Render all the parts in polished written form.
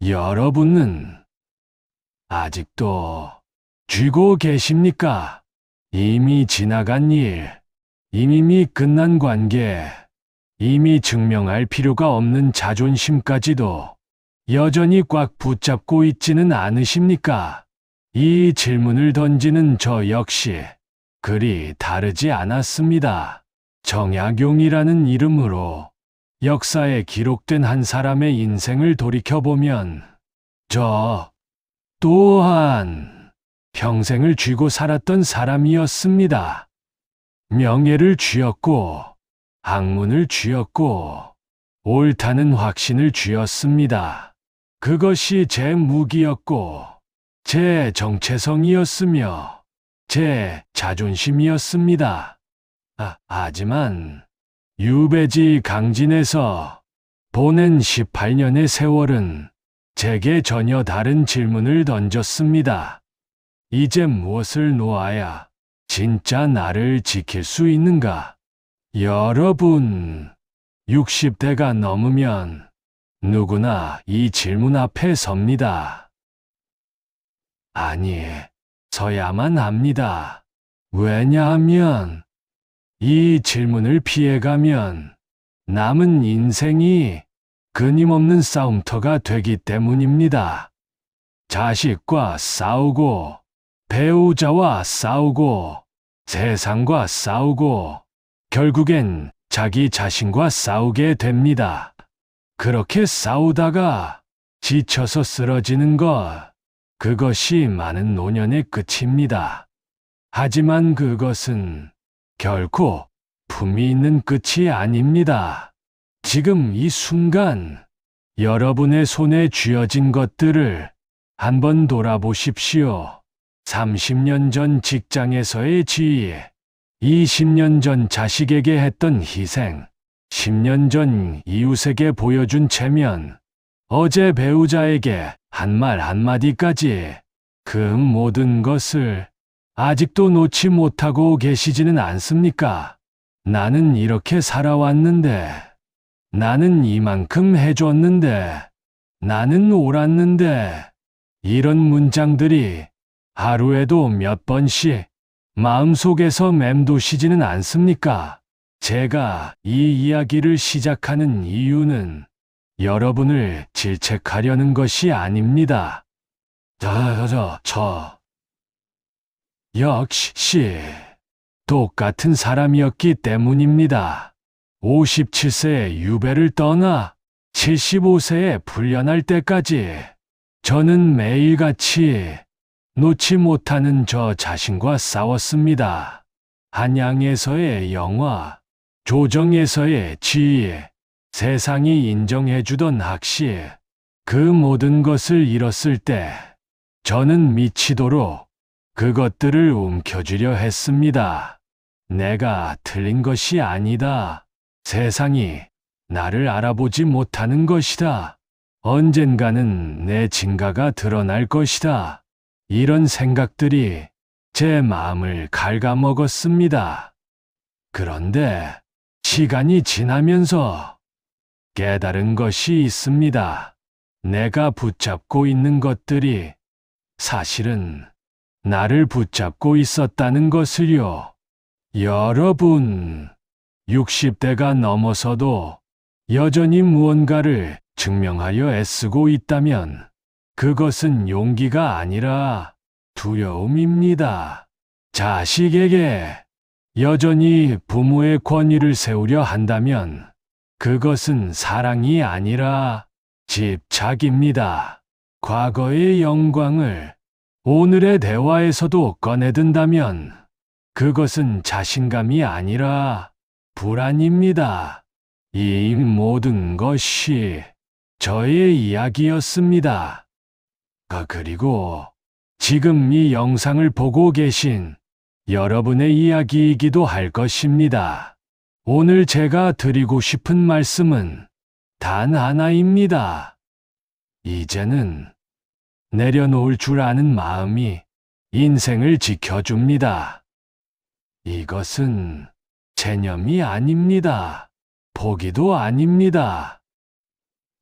여러분은 아직도 쥐고 계십니까? 이미 지나간 일, 이미 끝난 관계, 이미 증명할 필요가 없는 자존심까지도 여전히 꽉 붙잡고 있지는 않으십니까? 이 질문을 던지는 저 역시 그리 다르지 않았습니다. 정약용이라는 이름으로 역사에 기록된 한 사람의 인생을 돌이켜보면 저 또한 평생을 쥐고 살았던 사람이었습니다. 명예를 쥐었고 학문을 쥐었고 옳다는 확신을 쥐었습니다. 그것이 제 무기였고 제 정체성이었으며 제 자존심이었습니다. 하지만 유배지 강진에서 보낸 18년의 세월은 제게 전혀 다른 질문을 던졌습니다. 이제 무엇을 놓아야 진짜 나를 지킬 수 있는가? 여러분, 60대가 넘으면 누구나 이 질문 앞에 섭니다. 아니, 서야만 합니다. 왜냐하면 이 질문을 피해가면 남은 인생이 끊임없는 싸움터가 되기 때문입니다. 자식과 싸우고, 배우자와 싸우고, 세상과 싸우고, 결국엔 자기 자신과 싸우게 됩니다. 그렇게 싸우다가 지쳐서 쓰러지는 것, 그것이 많은 노년의 끝입니다. 하지만 그것은 결코 품이 있는 끝이 아닙니다. 지금 이 순간 여러분의 손에 쥐어진 것들을 한번 돌아보십시오. 30년 전 직장에서의 지위, 20년 전 자식에게 했던 희생, 10년 전 이웃에게 보여준 체면, 어제 배우자에게 한 말 한마디까지 그 모든 것을 아직도 놓지 못하고 계시지는 않습니까? 나는 이렇게 살아왔는데, 나는 이만큼 해줬는데, 나는 옳았는데, 이런 문장들이 하루에도 몇 번씩 마음속에서 맴도시지는 않습니까? 제가 이 이야기를 시작하는 이유는 여러분을 질책하려는 것이 아닙니다. 역시 똑같은 사람이었기 때문입니다. 57세에 유배를 떠나 75세에 풀려날 때까지 저는 매일같이 놓지 못하는 저 자신과 싸웠습니다. 한양에서의 영화, 조정에서의 지위, 세상이 인정해주던 학식, 그 모든 것을 잃었을 때 저는 미치도록 그것들을 움켜쥐려 했습니다. 내가 틀린 것이 아니다. 세상이 나를 알아보지 못하는 것이다. 언젠가는 내 진가가 드러날 것이다. 이런 생각들이 제 마음을 갉아먹었습니다. 그런데 시간이 지나면서 깨달은 것이 있습니다. 내가 붙잡고 있는 것들이 사실은 나를 붙잡고 있었다는 것을요. 여러분, 60대가 넘어서도 여전히 무언가를 증명하려 애쓰고 있다면 그것은 용기가 아니라 두려움입니다. 자식에게 여전히 부모의 권위를 세우려 한다면 그것은 사랑이 아니라 집착입니다. 과거의 영광을 오늘의 대화에서도 꺼내든다면 그것은 자신감이 아니라 불안입니다. 이 모든 것이 저의 이야기였습니다. 그리고 지금 이 영상을 보고 계신 여러분의 이야기이기도 할 것입니다. 오늘 제가 드리고 싶은 말씀은 단 하나입니다. 이제는 내려놓을 줄 아는 마음이 인생을 지켜줍니다. 이것은 체념이 아닙니다. 포기도 아닙니다.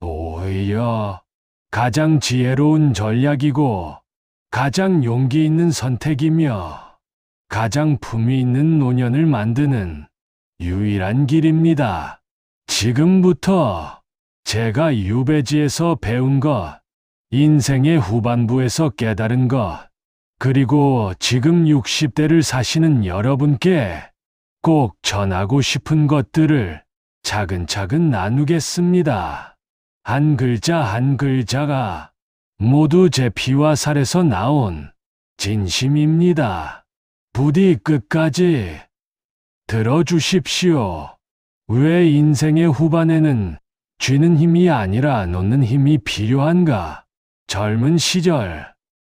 오히려 가장 지혜로운 전략이고 가장 용기 있는 선택이며 가장 품위 있는 노년을 만드는 유일한 길입니다. 지금부터 제가 유배지에서 배운 것, 인생의 후반부에서 깨달은 것, 그리고 지금 60대를 사시는 여러분께 꼭 전하고 싶은 것들을 차근차근 나누겠습니다. 한 글자 한 글자가 모두 제 피와 살에서 나온 진심입니다. 부디 끝까지 들어주십시오. 왜 인생의 후반에는 쥐는 힘이 아니라 놓는 힘이 필요한가? 젊은 시절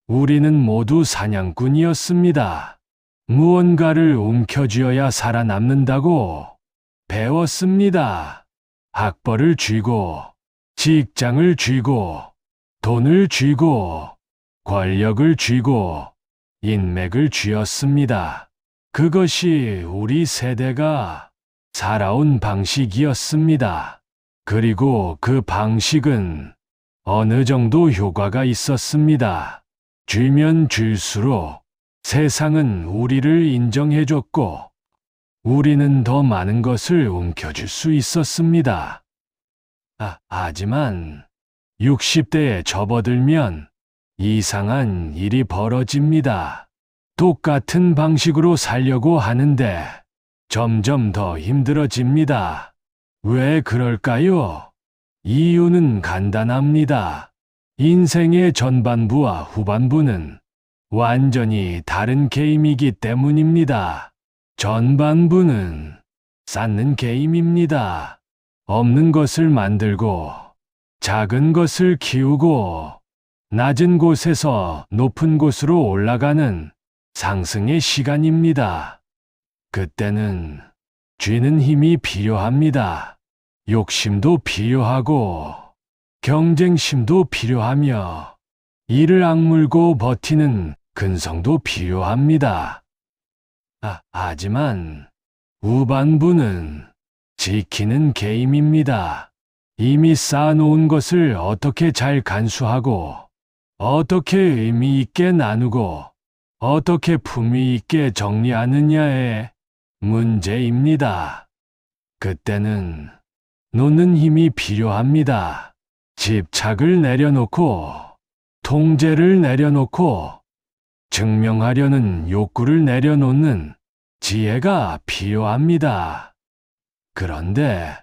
우리는 모두 사냥꾼이었습니다. 무언가를 움켜쥐어야 살아남는다고 배웠습니다. 학벌을 쥐고, 직장을 쥐고, 돈을 쥐고, 권력을 쥐고, 인맥을 쥐었습니다. 그것이 우리 세대가 살아온 방식이었습니다. 그리고 그 방식은 어느 정도 효과가 있었습니다. 쥐면 쥘수록 세상은 우리를 인정해줬고, 우리는 더 많은 것을 움켜쥘 수 있었습니다. 하지만 60대에 접어들면 이상한 일이 벌어집니다. 똑같은 방식으로 살려고 하는데 점점 더 힘들어집니다. 왜 그럴까요? 이유는 간단합니다. 인생의 전반부와 후반부는 완전히 다른 게임이기 때문입니다. 전반부는 쌓는 게임입니다. 없는 것을 만들고, 작은 것을 키우고, 낮은 곳에서 높은 곳으로 올라가는 상승의 시간입니다. 그때는 쥐는 힘이 필요합니다. 욕심도 필요하고, 경쟁심도 필요하며, 이를 악물고 버티는 근성도 필요합니다. 하지만 후반부는 지키는 게임입니다. 이미 쌓아놓은 것을 어떻게 잘 간수하고, 어떻게 의미 있게 나누고, 어떻게 품위 있게 정리하느냐의 문제입니다. 그때는 놓는 힘이 필요합니다. 집착을 내려놓고, 통제를 내려놓고, 증명하려는 욕구를 내려놓는 지혜가 필요합니다. 그런데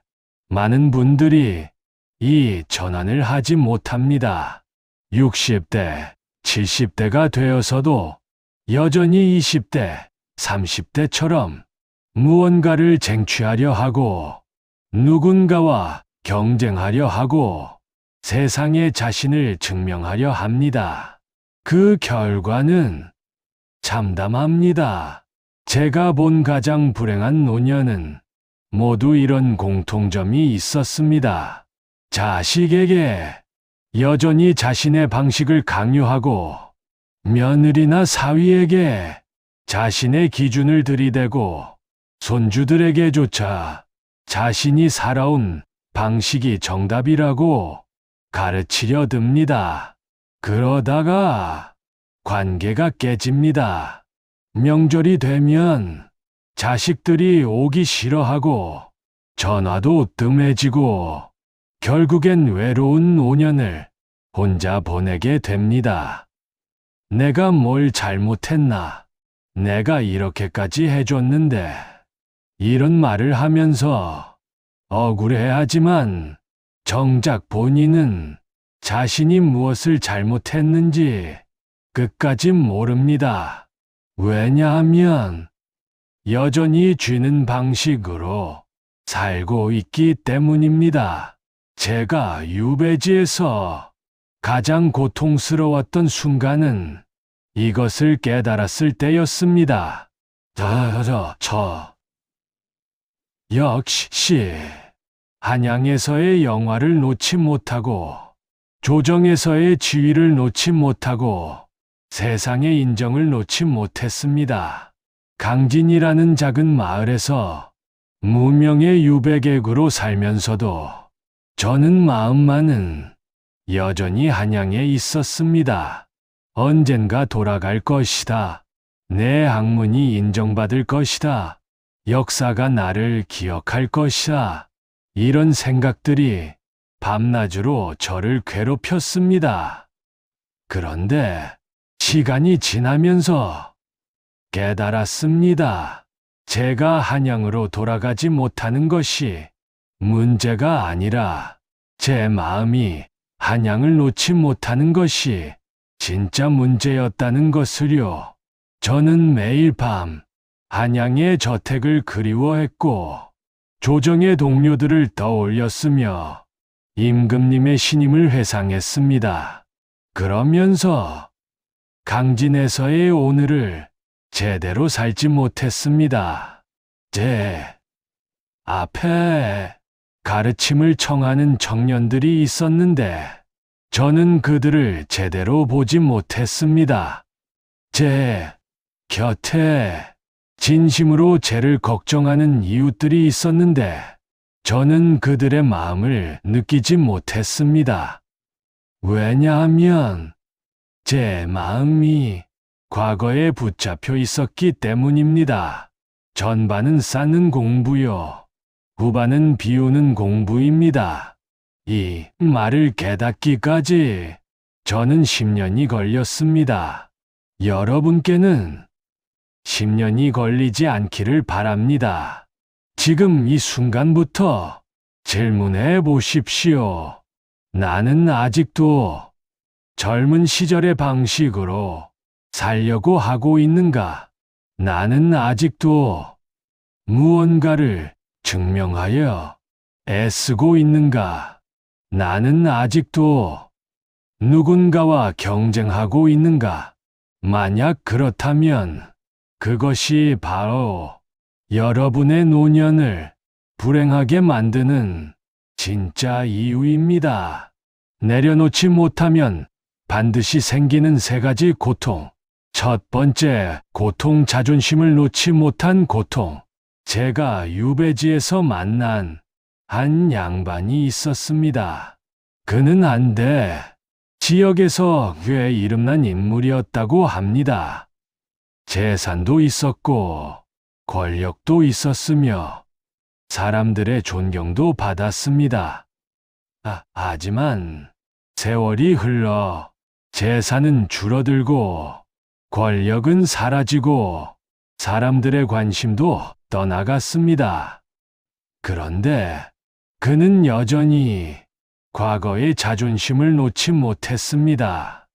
많은 분들이 이 전환을 하지 못합니다. 60대, 70대가 되어서도 여전히 20대, 30대처럼 무언가를 쟁취하려 하고 누군가와 경쟁하려 하고 세상에 자신을 증명하려 합니다. 그 결과는 참담합니다. 제가 본 가장 불행한 노년은 모두 이런 공통점이 있었습니다. 자식에게 여전히 자신의 방식을 강요하고 며느리나 사위에게 자신의 기준을 들이대고 손주들에게조차 자신이 살아온 방식이 정답이라고 가르치려 듭니다. 그러다가 관계가 깨집니다. 명절이 되면 자식들이 오기 싫어하고 전화도 뜸해지고 결국엔 외로운 노년을 혼자 보내게 됩니다. 내가 뭘 잘못했나? 내가 이렇게까지 해줬는데 이런 말을 하면서 억울해하지만 정작 본인은 자신이 무엇을 잘못했는지 끝까지 모릅니다. 왜냐하면 여전히 쥐는 방식으로 살고 있기 때문입니다. 제가 유배지에서 가장 고통스러웠던 순간은 이것을 깨달았을 때였습니다. 역시 한양에서의 영화를 놓지 못하고 조정에서의 지위를 놓지 못하고 세상의 인정을 놓지 못했습니다. 강진이라는 작은 마을에서 무명의 유배객으로 살면서도 저는 마음만은 여전히 한양에 있었습니다. 언젠가 돌아갈 것이다. 내 학문이 인정받을 것이다. 역사가 나를 기억할 것이다. 이런 생각들이 밤낮으로 저를 괴롭혔습니다. 그런데 시간이 지나면서 깨달았습니다. 제가 한양으로 돌아가지 못하는 것이 문제가 아니라 제 마음이 한양을 놓지 못하는 것이 진짜 문제였다는 것을요. 저는 매일 밤 한양의 저택을 그리워했고 조정의 동료들을 떠올렸으며 임금님의 신임을 회상했습니다. 그러면서 강진에서의 오늘을 제대로 살지 못했습니다. 제 앞에 가르침을 청하는 청년들이 있었는데 저는 그들을 제대로 보지 못했습니다. 제 곁에 진심으로 저를 걱정하는 이웃들이 있었는데 저는 그들의 마음을 느끼지 못했습니다. 왜냐하면 제 마음이 과거에 붙잡혀 있었기 때문입니다. 전반은 쌓는 공부요. 후반은 비우는 공부입니다. 이 말을 깨닫기까지 저는 10년이 걸렸습니다. 여러분께는 10년이 걸리지 않기를 바랍니다. 지금 이 순간부터 질문해 보십시오. 나는 아직도 젊은 시절의 방식으로 살려고 하고 있는가? 나는 아직도 무언가를 증명하여 애쓰고 있는가? 나는 아직도 누군가와 경쟁하고 있는가? 만약 그렇다면 그것이 바로 여러분의 노년을 불행하게 만드는 진짜 이유입니다. 내려놓지 못하면 반드시 생기는 세 가지 고통. 첫 번째, 고통, 자존심을 놓지 못한 고통. 제가 유배지에서 만난 한 양반이 있었습니다. 그는 한때 지역에서 꽤 이름난 인물이었다고 합니다. 재산도 있었고 권력도 있었으며 사람들의 존경도 받았습니다. 하지만 세월이 흘러 재산은 줄어들고 권력은 사라지고 사람들의 관심도 떠나갔습니다. 그런데 그는 여전히 과거의 자존심을 놓지 못했습니다.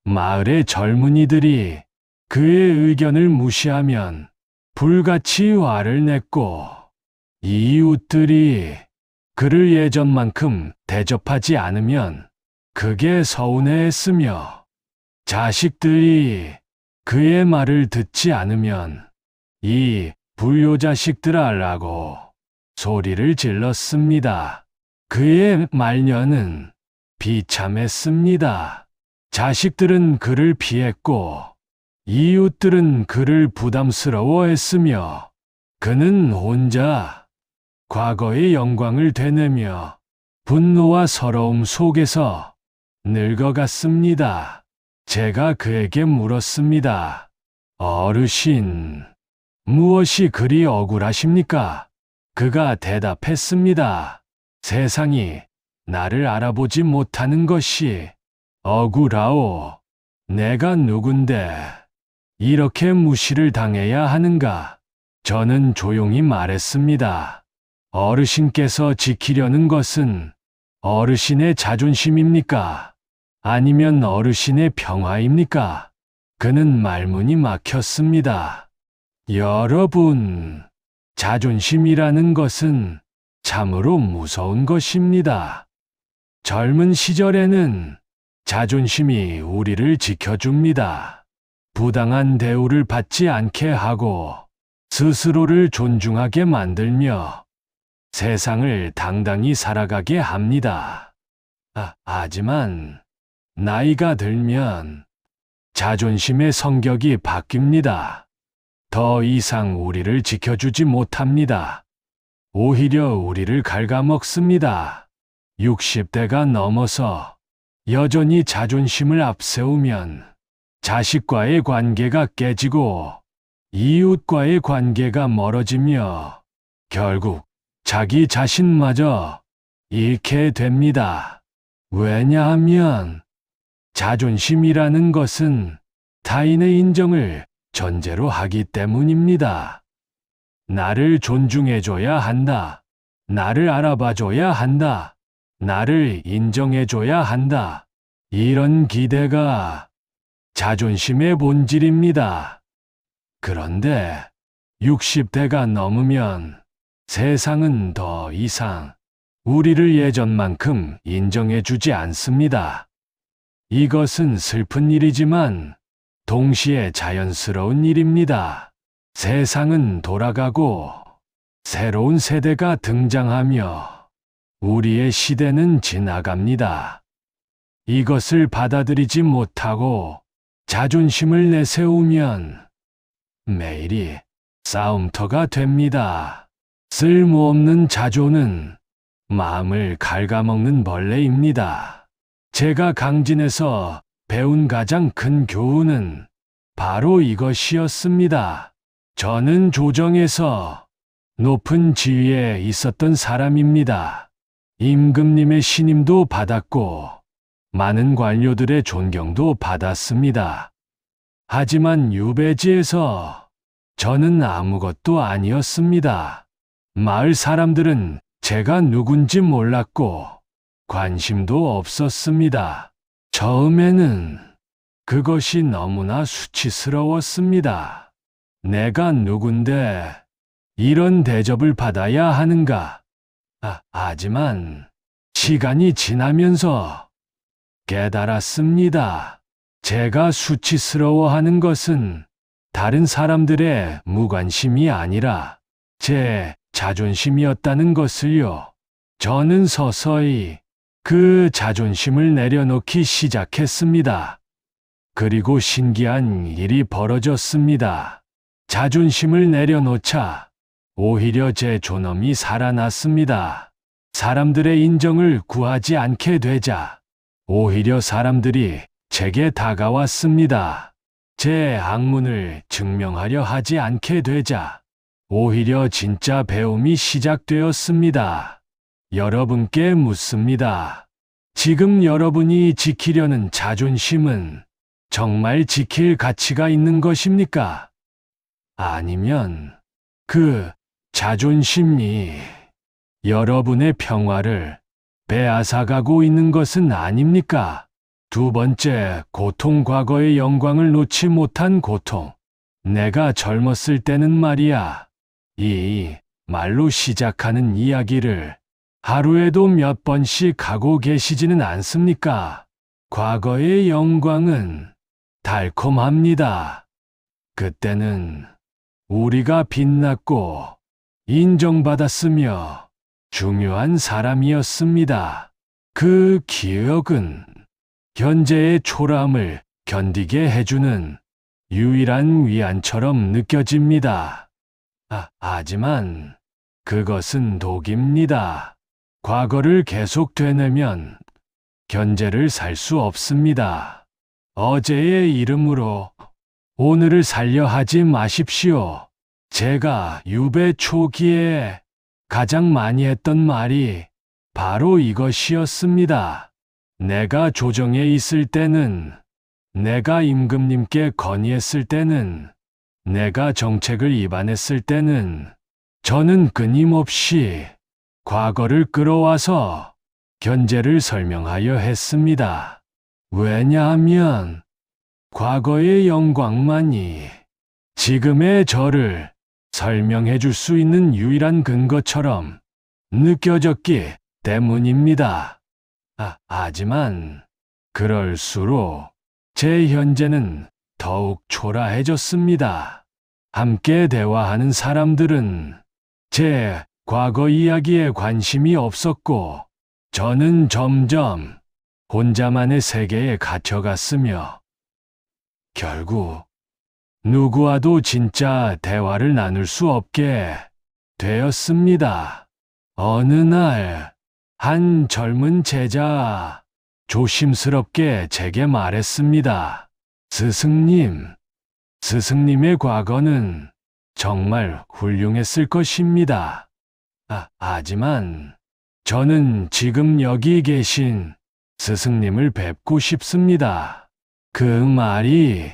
마을의 젊은이들이 그의 의견을 무시하면 불같이 화를 냈고 이웃들이 그를 예전만큼 대접하지 않으면 그게 서운해했으며 자식들이 그의 말을 듣지 않으면 이 불효자식들아라고 소리를 질렀습니다. 그의 말년은 비참했습니다. 자식들은 그를 피했고 이웃들은 그를 부담스러워했으며 그는 혼자 과거의 영광을 되뇌며 분노와 서러움 속에서 늙어갔습니다. 제가 그에게 물었습니다. 어르신, 무엇이 그리 억울하십니까? 그가 대답했습니다. 세상이 나를 알아보지 못하는 것이 억울하오. 내가 누군데 이렇게 무시를 당해야 하는가? 저는 조용히 말했습니다. 어르신께서 지키려는 것은 어르신의 자존심입니까? 아니면 어르신의 평화입니까? 그는 말문이 막혔습니다. 여러분, 자존심이라는 것은 참으로 무서운 것입니다. 젊은 시절에는 자존심이 우리를 지켜줍니다. 부당한 대우를 받지 않게 하고 스스로를 존중하게 만들며 세상을 당당히 살아가게 합니다. 하지만 나이가 들면 자존심의 성격이 바뀝니다. 더 이상 우리를 지켜주지 못합니다. 오히려 우리를 갉아먹습니다. 60대가 넘어서 여전히 자존심을 앞세우면 자식과의 관계가 깨지고 이웃과의 관계가 멀어지며 결국 자기 자신마저 잃게 됩니다. 왜냐하면 자존심이라는 것은 타인의 인정을 전제로 하기 때문입니다. 나를 존중해줘야 한다. 나를 알아봐줘야 한다. 나를 인정해줘야 한다. 이런 기대가 자존심의 본질입니다. 그런데 60대가 넘으면 세상은 더 이상 우리를 예전만큼 인정해주지 않습니다. 이것은 슬픈 일이지만 동시에 자연스러운 일입니다. 세상은 돌아가고 새로운 세대가 등장하며 우리의 시대는 지나갑니다. 이것을 받아들이지 못하고 자존심을 내세우면 매일이 싸움터가 됩니다. 쓸모없는 자존은 마음을 갉아먹는 벌레입니다. 제가 강진에서 배운 가장 큰 교훈은 바로 이것이었습니다. 저는 조정에서 높은 지위에 있었던 사람입니다. 임금님의 신임도 받았고 많은 관료들의 존경도 받았습니다. 하지만 유배지에서 저는 아무것도 아니었습니다. 마을 사람들은 제가 누군지 몰랐고 관심도 없었습니다. 처음에는 그것이 너무나 수치스러웠습니다. 내가 누군데 이런 대접을 받아야 하는가? 하지만 시간이 지나면서 깨달았습니다. 제가 수치스러워하는 것은 다른 사람들의 무관심이 아니라 제 자존심이었다는 것을요. 저는 서서히 그 자존심을 내려놓기 시작했습니다. 그리고 신기한 일이 벌어졌습니다. 자존심을 내려놓자 오히려 제 존엄이 살아났습니다. 사람들의 인정을 구하지 않게 되자 오히려 사람들이 제게 다가왔습니다. 제 학문을 증명하려 하지 않게 되자 오히려 진짜 배움이 시작되었습니다. 여러분께 묻습니다. 지금 여러분이 지키려는 자존심은 정말 지킬 가치가 있는 것입니까? 아니면 그 자존심이 여러분의 평화를 빼앗아가고 있는 것은 아닙니까? 두 번째, 고통, 과거의 영광을 놓지 못한 고통. 내가 젊었을 때는 말이야. 이 말로 시작하는 이야기를 하루에도 몇 번씩 하고 계시지는 않습니까? 과거의 영광은 달콤합니다. 그때는 우리가 빛났고 인정받았으며 중요한 사람이었습니다. 그 기억은 현재의 초라함을 견디게 해주는 유일한 위안처럼 느껴집니다. 하지만 그것은 독입니다. 과거를 계속 되뇌면 현재를 살 수 없습니다. 어제의 이름으로 오늘을 살려 하지 마십시오. 제가 유배 초기에 가장 많이 했던 말이 바로 이것이었습니다. 내가 조정에 있을 때는, 내가 임금님께 건의했을 때는, 내가 정책을 입안했을 때는 저는 끊임없이 과거를 끌어와서 현재를 설명하여 했습니다. 왜냐하면 과거의 영광만이 지금의 저를 설명해 줄 수 있는 유일한 근거처럼 느껴졌기 때문입니다. 하지만 그럴수록 제 현재는 더욱 초라해졌습니다. 함께 대화하는 사람들은 제 과거 이야기에 관심이 없었고 저는 점점 혼자만의 세계에 갇혀갔으며 결국 누구와도 진짜 대화를 나눌 수 없게 되었습니다. 어느 날 한 젊은 제자 조심스럽게 제게 말했습니다. 스승님의 과거는 정말 훌륭했을 것입니다. 하지만 저는 지금 여기 계신 스승님을 뵙고 싶습니다. 그 말이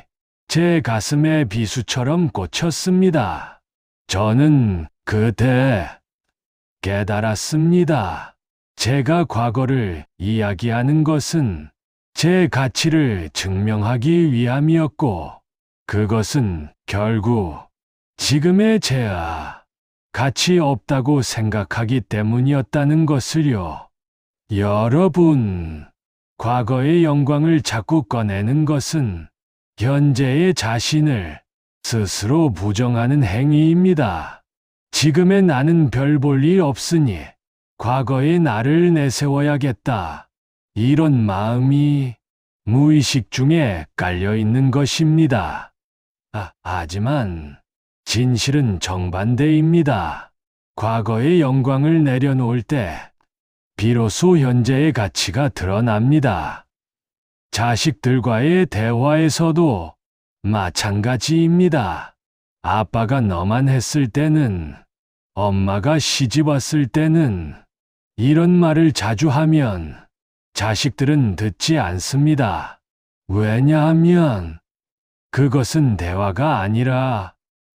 제 가슴에 비수처럼 꽂혔습니다. 저는 그때 깨달았습니다. 제가 과거를 이야기하는 것은 제 가치를 증명하기 위함이었고, 그것은 결국 지금의 제가 가치 없다고 생각하기 때문이었다는 것을요. 여러분, 과거의 영광을 자꾸 꺼내는 것은 현재의 자신을 스스로 부정하는 행위입니다. 지금의 나는 별 볼 일 없으니 과거의 나를 내세워야겠다. 이런 마음이 무의식 중에 깔려 있는 것입니다. 하지만 진실은 정반대입니다. 과거의 영광을 내려놓을 때 비로소 현재의 가치가 드러납니다. 자식들과의 대화에서도 마찬가지입니다. 아빠가 너만 했을 때는, 엄마가 시집 왔을 때는, 이런 말을 자주 하면 자식들은 듣지 않습니다. 왜냐하면 그것은 대화가 아니라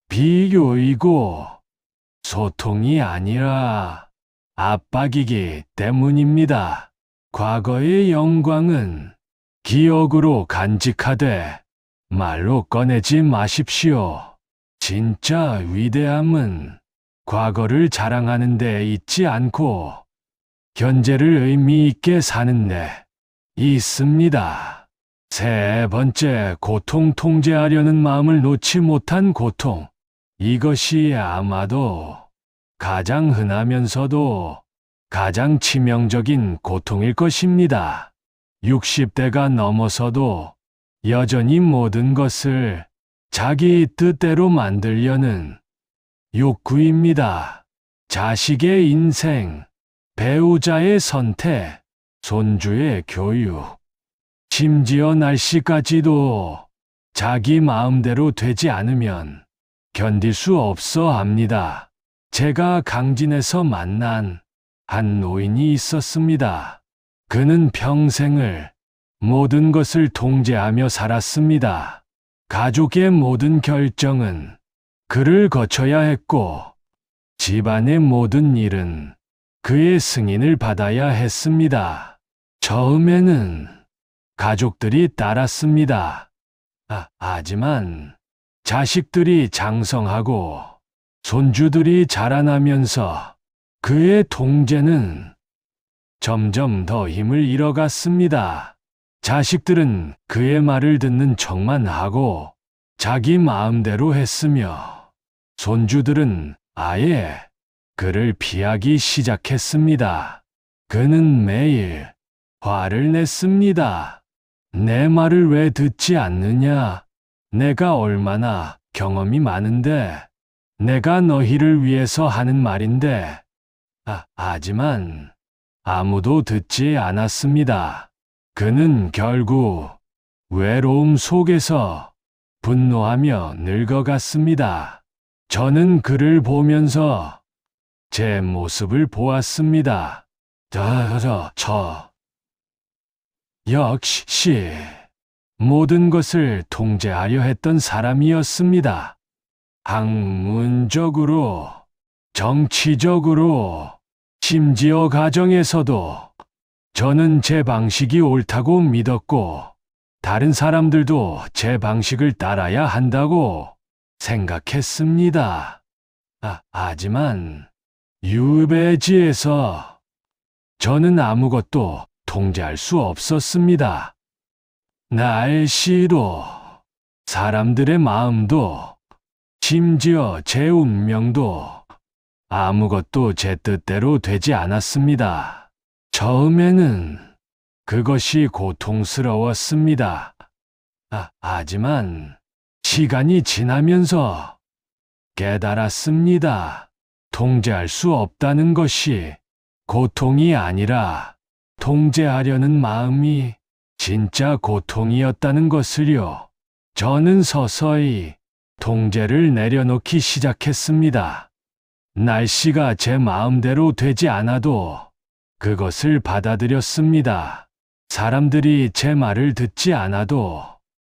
비교이고 소통이 아니라 압박이기 때문입니다. 과거의 영광은 기억으로 간직하되 말로 꺼내지 마십시오. 진짜 위대함은 과거를 자랑하는 데 있지 않고 현재를 의미 있게 사는 데 있습니다. 세 번째, 고통 통제하려는 마음을 놓지 못한 고통. 이것이 아마도 가장 흔하면서도 가장 치명적인 고통일 것입니다. 60대가 넘어서도 여전히 모든 것을 자기 뜻대로 만들려는 욕구입니다. 자식의 인생, 배우자의 선택, 손주의 교육, 심지어 날씨까지도 자기 마음대로 되지 않으면 견딜 수 없어 합니다. 제가 강진에서 만난 한 노인이 있었습니다. 그는 평생을 모든 것을 통제하며 살았습니다. 가족의 모든 결정은 그를 거쳐야 했고, 집안의 모든 일은 그의 승인을 받아야 했습니다. 처음에는 가족들이 따랐습니다. 하지만 자식들이 장성하고 손주들이 자라나면서 그의 통제는 점점 더 힘을 잃어갔습니다. 자식들은 그의 말을 듣는 척만 하고 자기 마음대로 했으며, 손주들은 아예 그를 피하기 시작했습니다. 그는 매일 화를 냈습니다. 내 말을 왜 듣지 않느냐? 내가 얼마나 경험이 많은데, 내가 너희를 위해서 하는 말인데. 하지만 아무도 듣지 않았습니다. 그는 결국 외로움 속에서 분노하며 늙어갔습니다. 저는 그를 보면서 제 모습을 보았습니다. 역시 모든 것을 통제하려 했던 사람이었습니다. 학문적으로, 정치적으로, 심지어 가정에서도 저는 제 방식이 옳다고 믿었고, 다른 사람들도 제 방식을 따라야 한다고 생각했습니다. 하지만 유배지에서 저는 아무것도 통제할 수 없었습니다. 날씨도, 사람들의 마음도, 심지어 제 운명도 아무것도 제 뜻대로 되지 않았습니다. 처음에는 그것이 고통스러웠습니다. 하지만 시간이 지나면서 깨달았습니다. 통제할 수 없다는 것이 고통이 아니라 통제하려는 마음이 진짜 고통이었다는 것을요. 저는 서서히 통제를 내려놓기 시작했습니다. 날씨가 제 마음대로 되지 않아도 그것을 받아들였습니다. 사람들이 제 말을 듣지 않아도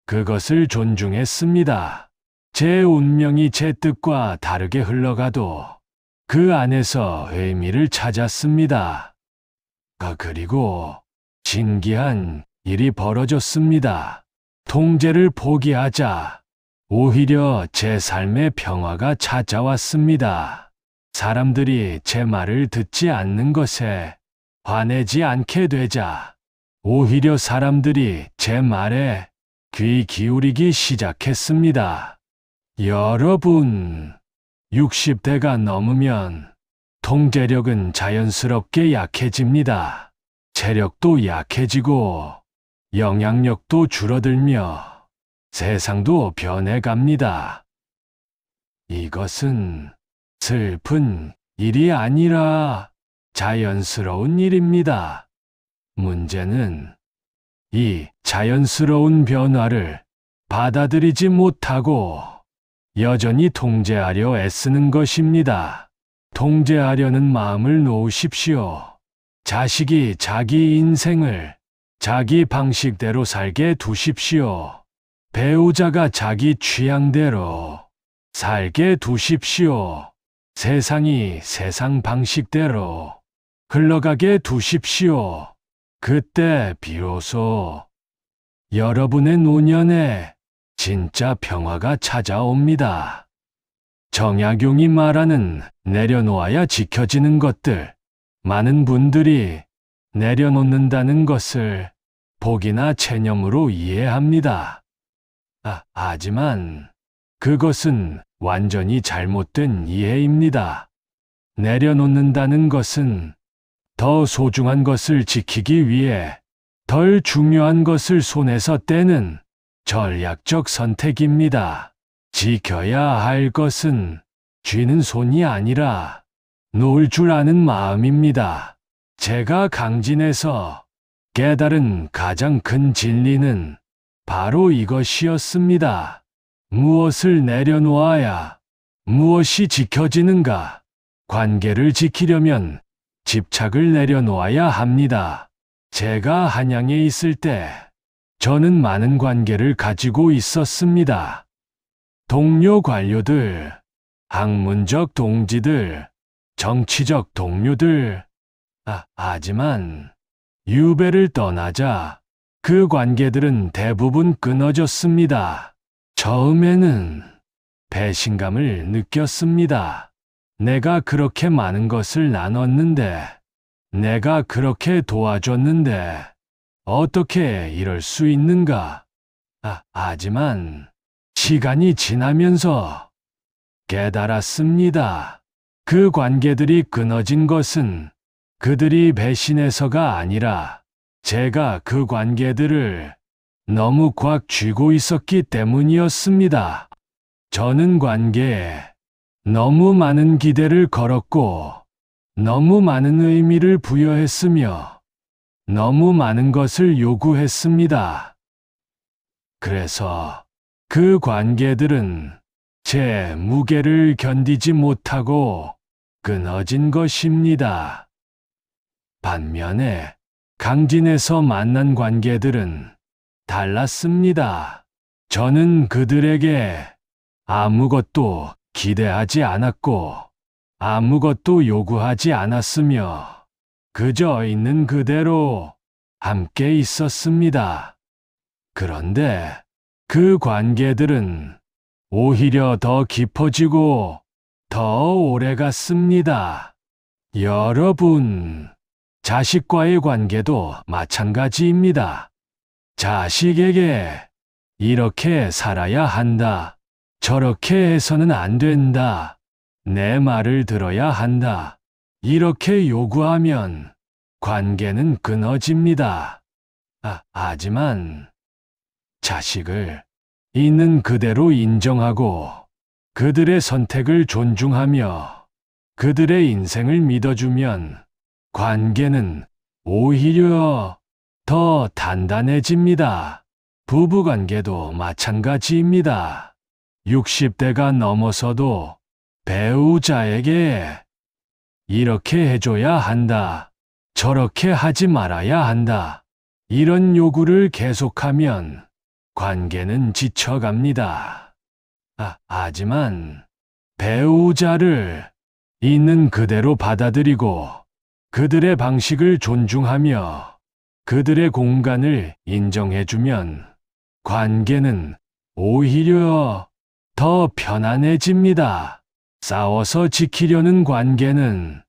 그것을 존중했습니다. 제 운명이 제 뜻과 다르게 흘러가도 그 안에서 의미를 찾았습니다. 그리고 신기한 일이 벌어졌습니다. 통제를 포기하자 오히려 제 삶의 평화가 찾아왔습니다. 사람들이 제 말을 듣지 않는 것에 화내지 않게 되자 오히려 사람들이 제 말에 귀 기울이기 시작했습니다. 여러분, 60대가 넘으면 통제력은 자연스럽게 약해집니다. 체력도 약해지고 영향력도 줄어들며 세상도 변해갑니다. 이것은 슬픈 일이 아니라 자연스러운 일입니다. 문제는 이 자연스러운 변화를 받아들이지 못하고 여전히 통제하려 애쓰는 것입니다. 통제하려는 마음을 놓으십시오. 자식이 자기 인생을 자기 방식대로 살게 두십시오. 배우자가 자기 취향대로 살게 두십시오. 세상이 세상 방식대로 흘러가게 두십시오. 그때 비로소 여러분의 노년에 진짜 평화가 찾아옵니다. 정약용이 말하는 내려놓아야 지켜지는 것들, 많은 분들이 내려놓는다는 것을 복이나 체념으로 이해합니다. 하지만 그것은 완전히 잘못된 이해입니다. 내려놓는다는 것은 더 소중한 것을 지키기 위해 덜 중요한 것을 손에서 떼는 전략적 선택입니다. 지켜야 할 것은 쥐는 손이 아니라 놓을 줄 아는 마음입니다. 제가 강진에서 깨달은 가장 큰 진리는 바로 이것이었습니다. 무엇을 내려놓아야 무엇이 지켜지는가? 관계를 지키려면 집착을 내려놓아야 합니다. 제가 한양에 있을 때 저는 많은 관계를 가지고 있었습니다. 동료 관료들, 학문적 동지들, 정치적 동료들. 하지만 유배를 떠나자 그 관계들은 대부분 끊어졌습니다. 처음에는 배신감을 느꼈습니다. 내가 그렇게 많은 것을 나눴는데, 내가 그렇게 도와줬는데, 어떻게 이럴 수 있는가? 하지만 시간이 지나면서 깨달았습니다. 그 관계들이 끊어진 것은 그들이 배신해서가 아니라 제가 그 관계들을 너무 꽉 쥐고 있었기 때문이었습니다. 저는 관계에 너무 많은 기대를 걸었고, 너무 많은 의미를 부여했으며, 너무 많은 것을 요구했습니다. 그래서 그 관계들은 제 무게를 견디지 못하고 끊어진 것입니다. 반면에 강진에서 만난 관계들은 달랐습니다. 저는 그들에게 아무것도 기대하지 않았고 아무것도 요구하지 않았으며 그저 있는 그대로 함께 있었습니다. 그런데 그 관계들은 오히려 더 깊어지고 더 오래 갔습니다. 여러분, 자식과의 관계도 마찬가지입니다. 자식에게 이렇게 살아야 한다. 저렇게 해서는 안 된다. 내 말을 들어야 한다. 이렇게 요구하면 관계는 끊어집니다. 하지만 자식을 있는 그대로 인정하고 그들의 선택을 존중하며 그들의 인생을 믿어주면 관계는 오히려 더 단단해집니다. 부부관계도 마찬가지입니다. 60대가 넘어서도 배우자에게 이렇게 해줘야 한다, 저렇게 하지 말아야 한다, 이런 요구를 계속하면 관계는 지쳐갑니다. 하지만 배우자를 있는 그대로 받아들이고 그들의 방식을 존중하며 그들의 공간을 인정해주면 관계는 오히려 더 편안해집니다. 싸워서 지키려는 관계는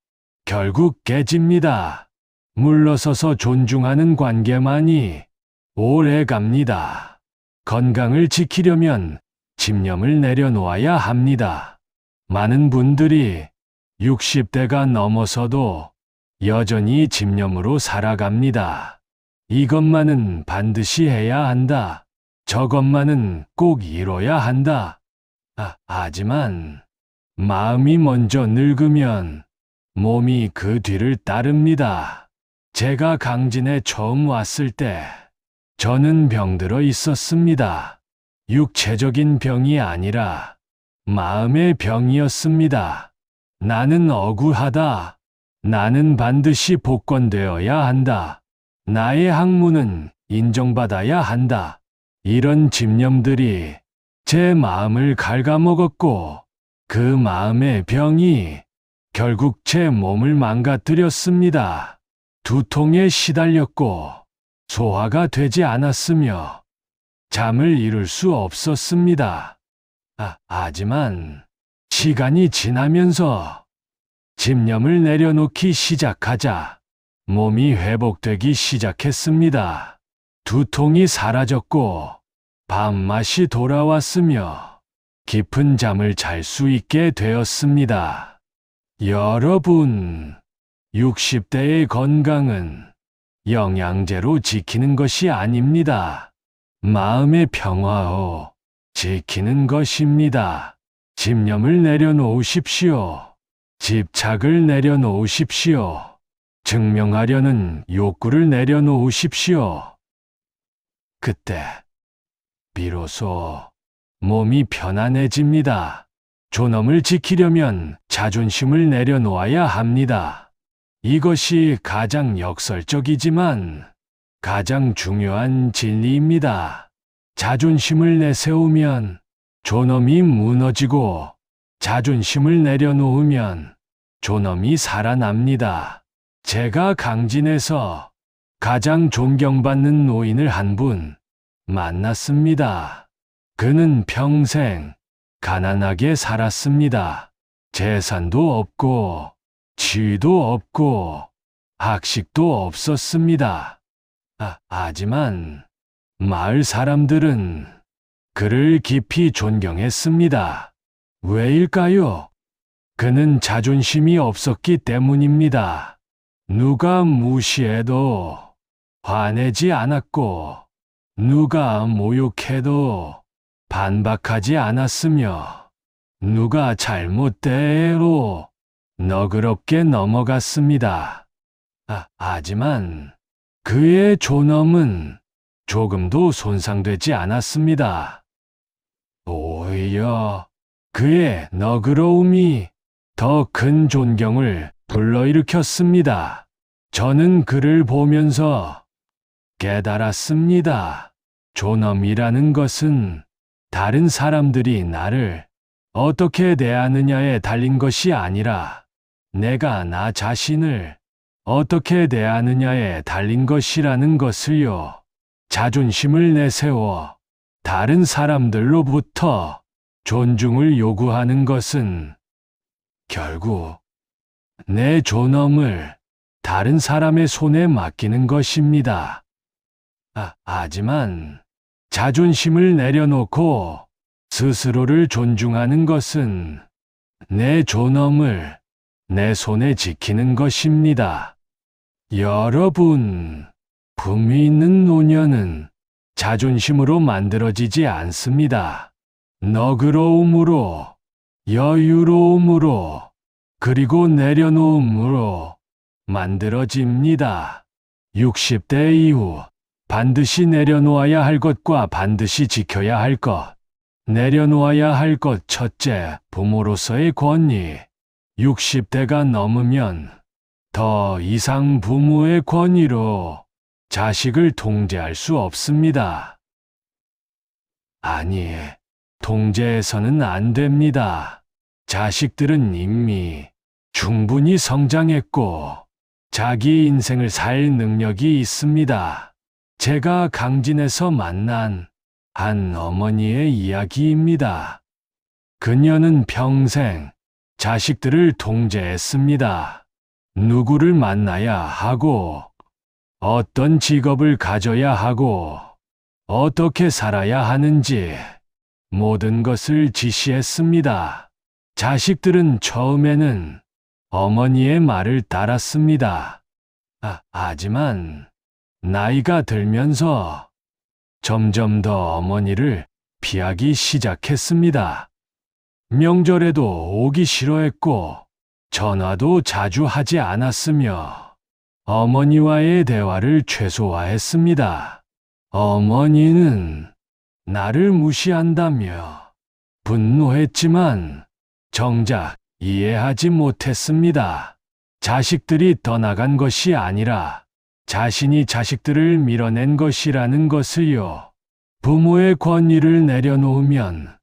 결국 깨집니다. 물러서서 존중하는 관계만이 오래 갑니다. 건강을 지키려면 집념을 내려놓아야 합니다. 많은 분들이 60대가 넘어서도 여전히 집념으로 살아갑니다. 이것만은 반드시 해야 한다, 저것만은 꼭 이뤄야 한다. 하지만 마음이 먼저 늙으면 몸이 그 뒤를 따릅니다. 제가 강진에 처음 왔을 때 저는 병들어 있었습니다. 육체적인 병이 아니라 마음의 병이었습니다. 나는 억울하다. 나는 반드시 복권되어야 한다. 나의 학문은 인정받아야 한다. 이런 집념들이 제 마음을 갉아먹었고 그 마음의 병이 결국 제 몸을 망가뜨렸습니다. 두통에 시달렸고 소화가 되지 않았으며 잠을 이룰 수 없었습니다. 하지만 시간이 지나면서 집념을 내려놓기 시작하자 몸이 회복되기 시작했습니다. 두통이 사라졌고 밥맛이 돌아왔으며 깊은 잠을 잘 수 있게 되었습니다. 여러분, 60대의 건강은 영양제로 지키는 것이 아닙니다. 마음의 평화로 지키는 것입니다. 집념을 내려놓으십시오. 집착을 내려놓으십시오. 증명하려는 욕구를 내려놓으십시오. 그때 비로소 몸이 편안해집니다. 존엄을 지키려면 자존심을 내려놓아야 합니다. 이것이 가장 역설적이지만 가장 중요한 진리입니다. 자존심을 내세우면 존엄이 무너지고 자존심을 내려놓으면 존엄이 살아납니다. 제가 강진에서 가장 존경받는 노인을 한 분 만났습니다. 그는 평생 가난하게 살았습니다. 재산도 없고 지위도 없고 학식도 없었습니다. 하지만 마을 사람들은 그를 깊이 존경했습니다. 왜일까요? 그는 자존심이 없었기 때문입니다. 누가 무시해도 화내지 않았고 누가 모욕해도 반박하지 않았으며 누가 잘못대로 너그럽게 넘어갔습니다. 하지만 그의 존엄은 조금도 손상되지 않았습니다. 오히려 그의 너그러움이 더 큰 존경을 불러일으켰습니다. 저는 그를 보면서 깨달았습니다. 존엄이라는 것은 다른 사람들이 나를 어떻게 대하느냐에 달린 것이 아니라 내가 나 자신을 어떻게 대하느냐에 달린 것이라는 것을요. 자존심을 내세워 다른 사람들로부터 존중을 요구하는 것은 결국 내 존엄을 다른 사람의 손에 맡기는 것입니다. 하지만 자존심을 내려놓고 스스로를 존중하는 것은 내 존엄을 내 손에 지키는 것입니다. 여러분, 품위 있는 노년은 자존심으로 만들어지지 않습니다. 너그러움으로, 여유로움으로, 그리고 내려놓음으로 만들어집니다. 60대 이후 반드시 내려놓아야 할 것과 반드시 지켜야 할 것. 내려놓아야 할 것 첫째, 부모로서의 권위. 60대가 넘으면 더 이상 부모의 권위로 자식을 통제할 수 없습니다. 아니, 통제해서는 안 됩니다. 자식들은 이미 충분히 성장했고 자기 인생을 살 능력이 있습니다. 제가 강진에서 만난 한 어머니의 이야기입니다. 그녀는 평생 자식들을 통제했습니다. 누구를 만나야 하고, 어떤 직업을 가져야 하고, 어떻게 살아야 하는지 모든 것을 지시했습니다. 자식들은 처음에는 어머니의 말을 따랐습니다. 하지만 나이가 들면서 점점 더 어머니를 피하기 시작했습니다. 명절에도 오기 싫어했고 전화도 자주 하지 않았으며 어머니와의 대화를 최소화했습니다. 어머니는 나를 무시한다며 분노했지만 정작 이해하지 못했습니다. 자식들이 떠나간 것이 아니라 자신이 자식들을 밀어낸 것이라는 것을요. 부모의 권위를 내려놓으면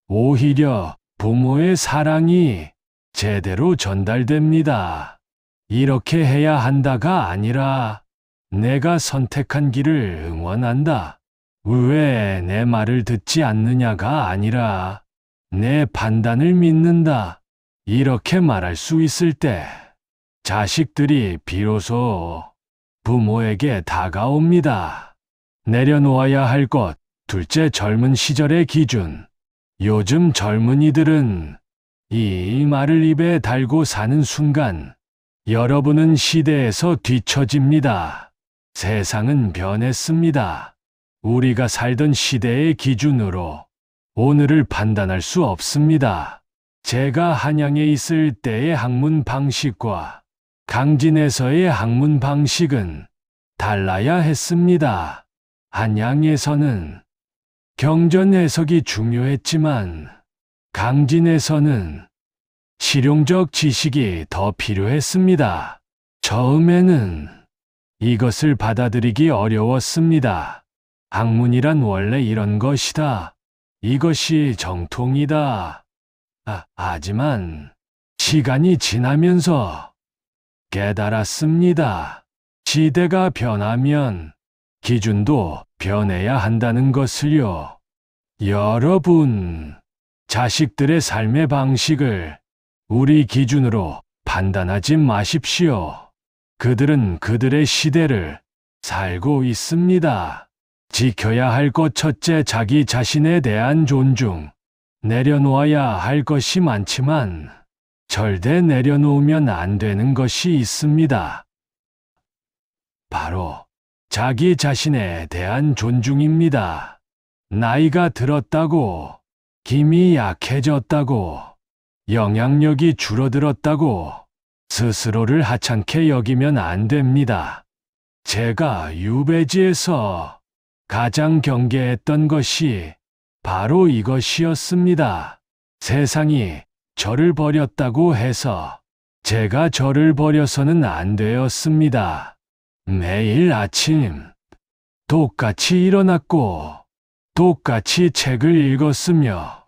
오히려 부모의 사랑이 제대로 전달됩니다. 이렇게 해야 한다가 아니라 내가 선택한 길을 응원한다. 왜 내 말을 듣지 않느냐가 아니라 내 판단을 믿는다. 이렇게 말할 수 있을 때 자식들이 비로소 부모에게 다가옵니다. 내려놓아야 할 것, 둘째, 젊은 시절의 기준. 요즘 젊은이들은 이 말을 입에 달고 사는 순간 여러분은 시대에서 뒤처집니다. 세상은 변했습니다. 우리가 살던 시대의 기준으로 오늘을 판단할 수 없습니다. 제가 한양에 있을 때의 학문 방식과 강진에서의 학문 방식은 달라야 했습니다. 한양에서는 경전 해석이 중요했지만 강진에서는 실용적 지식이 더 필요했습니다. 처음에는 이것을 받아들이기 어려웠습니다. 학문이란 원래 이런 것이다. 이것이 정통이다. 하지만 시간이 지나면서 깨달았습니다. 시대가 변하면 기준도 변해야 한다는 것을요. 여러분, 자식들의 삶의 방식을 우리 기준으로 판단하지 마십시오. 그들은 그들의 시대를 살고 있습니다. 지켜야 할 것 첫째, 자기 자신에 대한 존중. 내려놓아야 할 것이 많지만 절대 내려놓으면 안 되는 것이 있습니다. 바로 자기 자신에 대한 존중입니다. 나이가 들었다고, 힘이 약해졌다고, 영향력이 줄어들었다고 스스로를 하찮게 여기면 안 됩니다. 제가 유배지에서 가장 경계했던 것이 바로 이것이었습니다. 세상이 저를 버렸다고 해서 제가 저를 버려서는 안 되었습니다. 매일 아침 똑같이 일어났고 똑같이 책을 읽었으며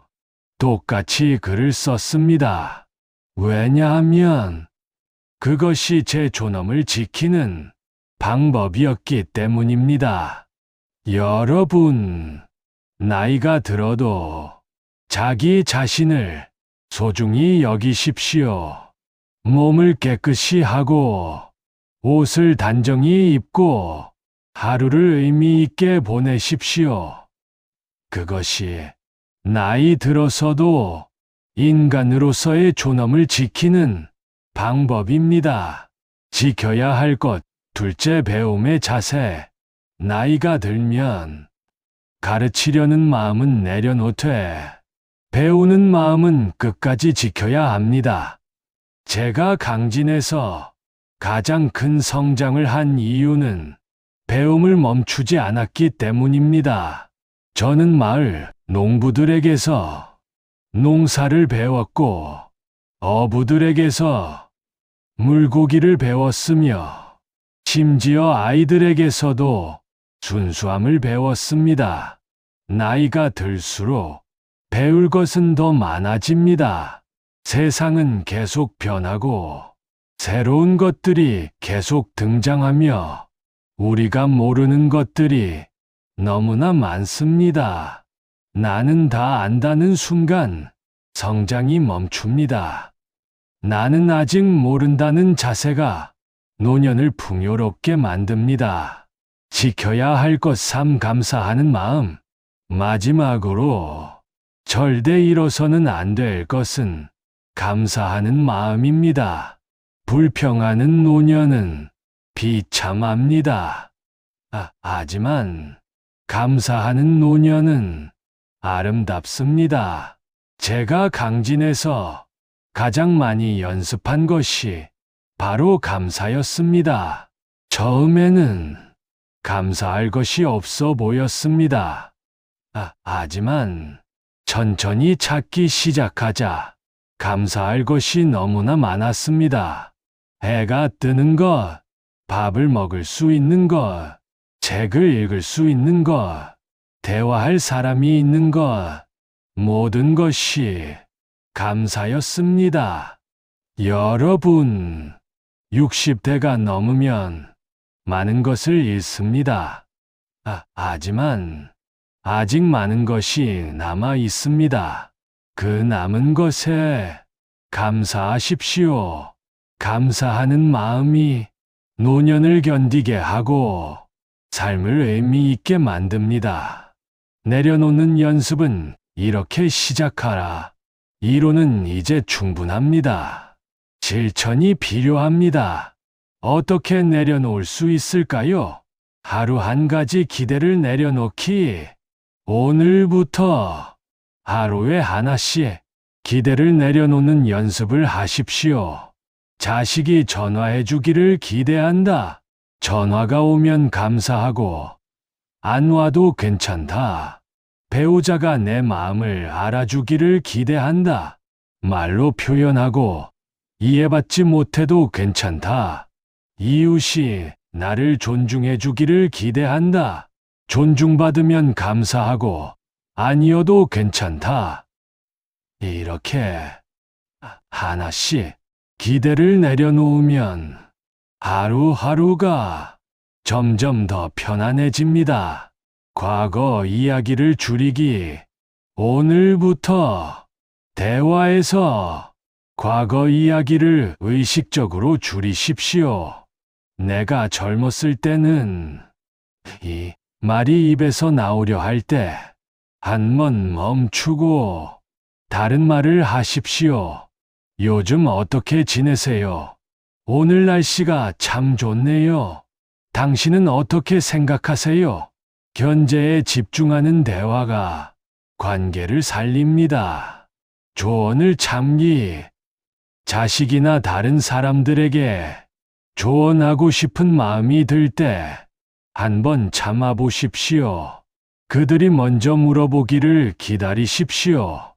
똑같이 글을 썼습니다. 왜냐하면 그것이 제 존엄을 지키는 방법이었기 때문입니다. 여러분, 나이가 들어도 자기 자신을 소중히 여기십시오. 몸을 깨끗이 하고 옷을 단정히 입고 하루를 의미 있게 보내십시오. 그것이 나이 들어서도 인간으로서의 존엄을 지키는 방법입니다. 지켜야 할 것, 둘째, 배움의 자세. 나이가 들면 가르치려는 마음은 내려놓되 배우는 마음은 끝까지 지켜야 합니다. 제가 강진에서 가장 큰 성장을 한 이유는 배움을 멈추지 않았기 때문입니다. 저는 마을 농부들에게서 농사를 배웠고 어부들에게서 물고기를 배웠으며 심지어 아이들에게서도 순수함을 배웠습니다. 나이가 들수록 배울 것은 더 많아집니다. 세상은 계속 변하고 새로운 것들이 계속 등장하며 우리가 모르는 것들이 너무나 많습니다. 나는 다 안다는 순간 성장이 멈춥니다. 나는 아직 모른다는 자세가 노년을 풍요롭게 만듭니다. 지켜야 할 것 삼 감사하는 마음. 마지막으로 절대 잃어서는 안 될 것은 감사하는 마음입니다. 불평하는 노년은 비참합니다. 하지만 감사하는 노년은 아름답습니다. 제가 강진에서 가장 많이 연습한 것이 바로 감사였습니다. 처음에는 감사할 것이 없어 보였습니다. 하지만 천천히 찾기 시작하자 감사할 것이 너무나 많았습니다. 해가 뜨는 것, 밥을 먹을 수 있는 것, 책을 읽을 수 있는 것, 대화할 사람이 있는 것, 모든 것이 감사였습니다. 여러분, 60대가 넘으면 많은 것을 잃습니다. 하지만 아직 많은 것이 남아 있습니다. 그 남은 것에 감사하십시오. 감사하는 마음이 노년을 견디게 하고 삶을 의미 있게 만듭니다. 내려놓는 연습은 이렇게 시작하라. 이론은 이제 충분합니다. 실천이 필요합니다. 어떻게 내려놓을 수 있을까요? 하루 한 가지 기대를 내려놓기. 오늘부터 하루에 하나씩 기대를 내려놓는 연습을 하십시오. 자식이 전화해 주기를 기대한다. 전화가 오면 감사하고 안 와도 괜찮다. 배우자가 내 마음을 알아주기를 기대한다. 말로 표현하고 이해받지 못해도 괜찮다. 이웃이 나를 존중해 주기를 기대한다. 존중받으면 감사하고 아니어도 괜찮다. 이렇게 하나씩 기대를 내려놓으면 하루하루가 점점 더 편안해집니다. 과거 이야기를 줄이기. 오늘부터 대화에서 과거 이야기를 의식적으로 줄이십시오. 내가 젊었을 때는 이 말이 입에서 나오려 할 때 한번 멈추고 다른 말을 하십시오. 요즘 어떻게 지내세요? 오늘 날씨가 참 좋네요. 당신은 어떻게 생각하세요? 현재에 집중하는 대화가 관계를 살립니다. 조언을 참기. 자식이나 다른 사람들에게 조언하고 싶은 마음이 들 때 한번 참아 보십시오. 그들이 먼저 물어보기를 기다리십시오.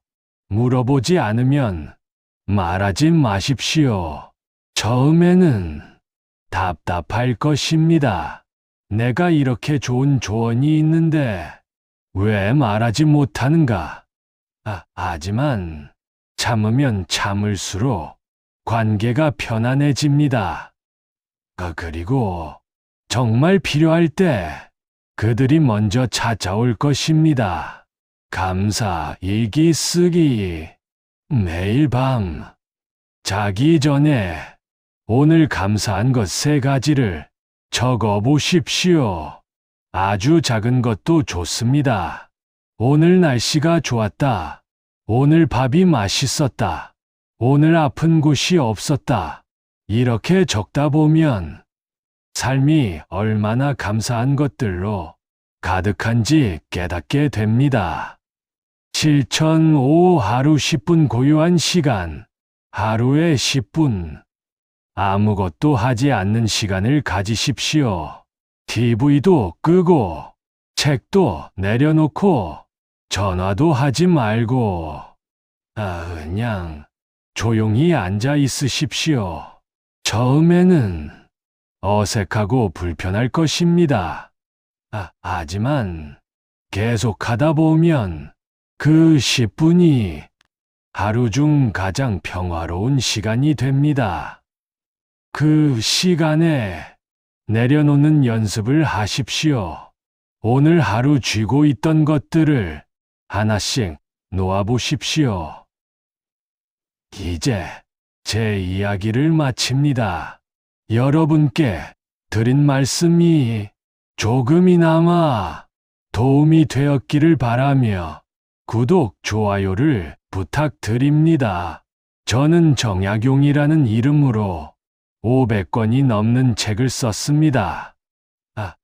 물어보지 않으면 말하지 마십시오. 처음에는 답답할 것입니다. 내가 이렇게 좋은 조언이 있는데 왜 말하지 못하는가? 하지만 참으면 참을수록 관계가 편안해집니다. 그리고 정말 필요할 때 그들이 먼저 찾아올 것입니다. 감사 일기 쓰기. 매일 밤 자기 전에 오늘 감사한 것 3가지를 적어 보십시오. 아주 작은 것도 좋습니다. 오늘 날씨가 좋았다. 오늘 밥이 맛있었다. 오늘 아픈 곳이 없었다. 이렇게 적다 보면 삶이 얼마나 감사한 것들로 가득한지 깨닫게 됩니다. 실천 5. 하루 10분 고요한 시간. 하루에 10분. 아무것도 하지 않는 시간을 가지십시오. TV도 끄고, 책도 내려놓고, 전화도 하지 말고, 그냥 조용히 앉아 있으십시오. 처음에는 어색하고 불편할 것입니다. 하지만 계속하다 보면 그 10분이 하루 중 가장 평화로운 시간이 됩니다. 그 시간에 내려놓는 연습을 하십시오. 오늘 하루 쥐고 있던 것들을 하나씩 놓아보십시오. 이제 제 이야기를 마칩니다. 여러분께 드린 말씀이 조금이나마 도움이 되었기를 바라며 구독, 좋아요를 부탁드립니다. 저는 정약용이라는 이름으로 500권이 넘는 책을 썼습니다.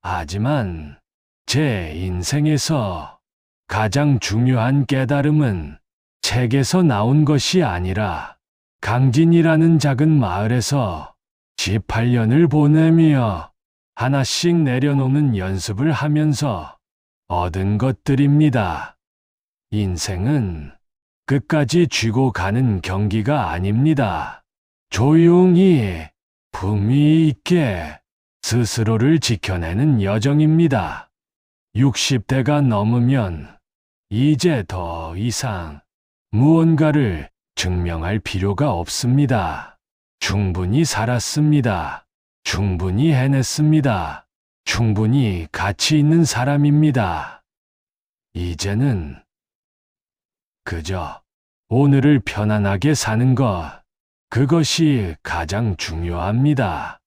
하지만 제 인생에서 가장 중요한 깨달음은 책에서 나온 것이 아니라 강진이라는 작은 마을에서 18년을 보내며 하나씩 내려놓는 연습을 하면서 얻은 것들입니다. 인생은 끝까지 쥐고 가는 경기가 아닙니다. 조용히 품위 있게 스스로를 지켜내는 여정입니다. 60대가 넘으면 이제 더 이상 무언가를 증명할 필요가 없습니다. 충분히 살았습니다. 충분히 해냈습니다. 충분히 가치 있는 사람입니다. 이제는 그저 오늘을 편안하게 사는 것, 그것이 가장 중요합니다.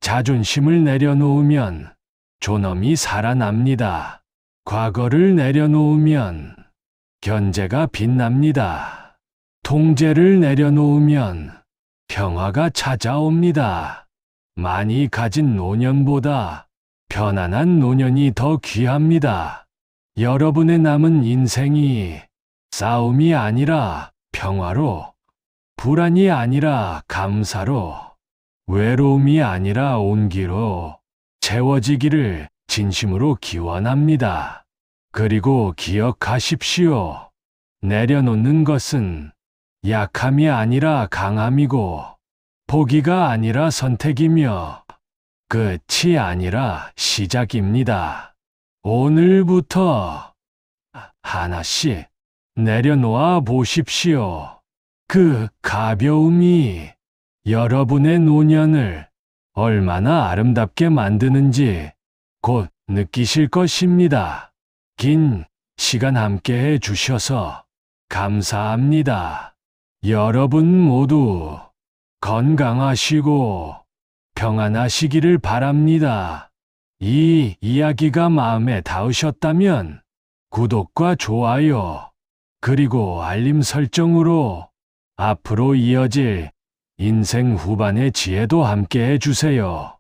자존심을 내려놓으면 존엄이 살아납니다. 과거를 내려놓으면 견제가 빛납니다. 통제를 내려놓으면 평화가 찾아옵니다. 많이 가진 노년보다 편안한 노년이 더 귀합니다. 여러분의 남은 인생이 싸움이 아니라 평화로, 불안이 아니라 감사로, 외로움이 아니라 온기로 채워지기를 진심으로 기원합니다. 그리고 기억하십시오. 내려놓는 것은 약함이 아니라 강함이고, 포기가 아니라 선택이며, 끝이 아니라 시작입니다. 오늘부터 하나씩 내려놓아 보십시오. 그 가벼움이 여러분의 노년을 얼마나 아름답게 만드는지 곧 느끼실 것입니다. 긴 시간 함께 해 주셔서 감사합니다. 여러분 모두 건강하시고 평안하시기를 바랍니다. 이 이야기가 마음에 닿으셨다면 구독과 좋아요, 그리고 알림 설정으로 앞으로 이어질 인생 후반의 지혜도 함께 해주세요.